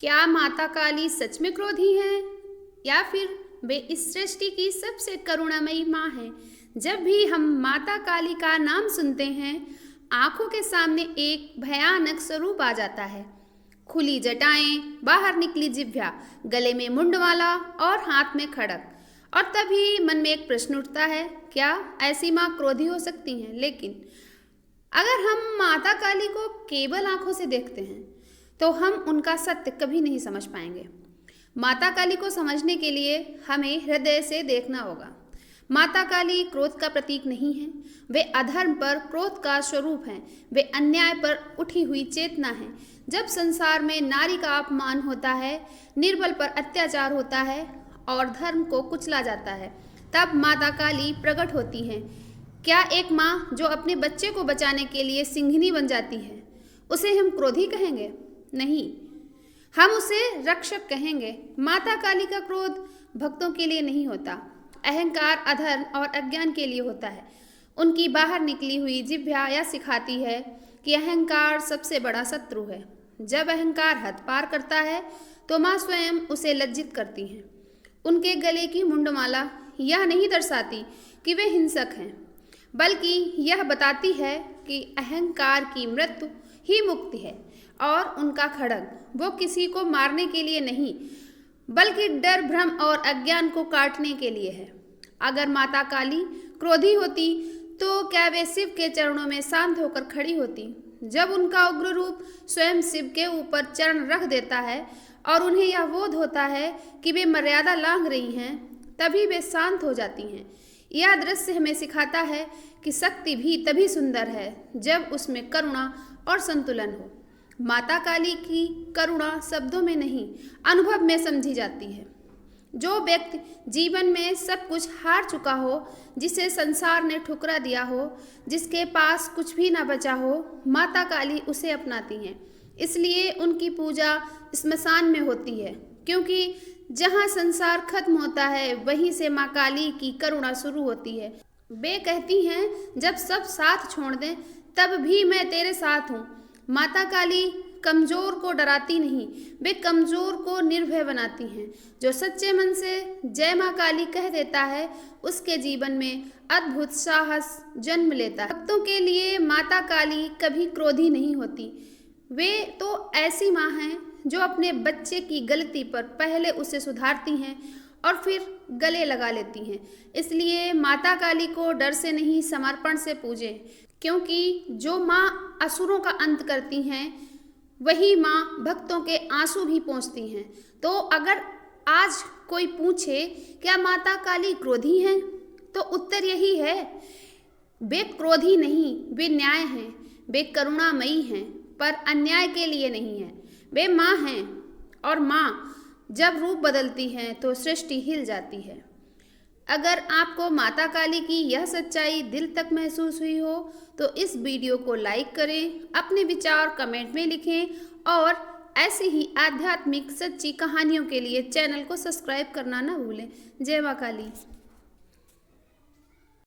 क्या माता काली सच में क्रोधी हैं या फिर वे इस सृष्टि की सबसे करुणामयी माँ हैं? जब भी हम माता काली का नाम सुनते हैं, आंखों के सामने एक भयानक स्वरूप आ जाता है। खुली जटाएं, बाहर निकली जिह्वा, गले में मुंडमाला और हाथ में खड़ग। और तभी मन में एक प्रश्न उठता है, क्या ऐसी माँ क्रोधी हो सकती हैं? लेकिन अगर हम माता काली को केवल आंखों से देखते हैं तो हम उनका सत्य कभी नहीं समझ पाएंगे। माता काली को समझने के लिए हमें हृदय से देखना होगा। माता काली क्रोध का प्रतीक नहीं है, वे अधर्म पर क्रोध का स्वरूप हैं। वे अन्याय पर उठी हुई चेतना है। जब संसार में नारी का अपमान होता है, निर्बल पर अत्याचार होता है और धर्म को कुचला जाता है, तब माता काली प्रकट होती हैं। क्या एक माँ जो अपने बच्चे को बचाने के लिए सिंघनी बन जाती है, उसे हम क्रोधी कहेंगे? नहीं, हम उसे रक्षक कहेंगे। माता काली का क्रोध भक्तों के लिए नहीं होता, अहंकार, अधर्म और अज्ञान के लिए होता है। उनकी बाहर निकली हुई जिह्वा यह सिखाती है कि अहंकार सबसे बड़ा शत्रु है। जब अहंकार हद पार करता है तो माँ स्वयं उसे लज्जित करती हैं। उनके गले की मुंडमाला यह नहीं दर्शाती कि वे हिंसक हैं, बल्कि यह बताती है कि अहंकार की मृत्यु ही मुक्ति है। और उनका खड़ग वो किसी को मारने के लिए नहीं, बल्कि डर, भ्रम और अज्ञान को काटने के लिए है। अगर माता काली क्रोधी होती तो क्या वे शिव के चरणों में शांत होकर खड़ी होती? जब उनका उग्र रूप स्वयं शिव के ऊपर चरण रख देता है और उन्हें यह बोध होता है कि वे मर्यादा लांघ रही हैं, तभी वे शांत हो जाती हैं। यह दृश्य हमें सिखाता है कि शक्ति भी तभी सुंदर है जब उसमें करुणा और संतुलन हो। माता काली की करुणा शब्दों में नहीं, अनुभव में समझी जाती है। जो व्यक्ति जीवन में सब कुछ हार चुका हो, जिसे संसार ने ठुकरा दिया हो, जिसके पास कुछ भी ना बचा हो, माता काली उसे अपनाती हैं। इसलिए उनकी पूजा स्मशान में होती है, क्योंकि जहाँ संसार खत्म होता है वहीं से माँ काली की करुणा शुरू होती है। वे कहती हैं, जब सब साथ छोड़ दें तब भी मैं तेरे साथ हूँ। माता काली कमजोर को डराती नहीं, वे कमजोर को निर्भय बनाती हैं। जो सच्चे मन से जय माँ काली कह देता है, उसके जीवन में अद्भुत साहस जन्म लेता है। भक्तों के लिए माता काली कभी क्रोधी नहीं होती। वे तो ऐसी माँ हैं जो अपने बच्चे की गलती पर पहले उसे सुधारती हैं और फिर गले लगा लेती हैं। इसलिए माता काली को डर से नहीं, समर्पण से पूजें, क्योंकि जो माँ असुरों का अंत करती हैं, वही माँ भक्तों के आंसू भी पोंछती हैं। तो अगर आज कोई पूछे क्या माता काली क्रोधी हैं, तो उत्तर यही है, वे क्रोधी नहीं, वे न्याय हैं। वे करुणामयी हैं, पर अन्याय के लिए नहीं है। वे माँ हैं, और माँ जब रूप बदलती हैं तो सृष्टि हिल जाती है। अगर आपको माता काली की यह सच्चाई दिल तक महसूस हुई हो तो इस वीडियो को लाइक करें, अपने विचार कमेंट में लिखें और ऐसे ही आध्यात्मिक सच्ची कहानियों के लिए चैनल को सब्सक्राइब करना ना भूलें। जय माँ काली।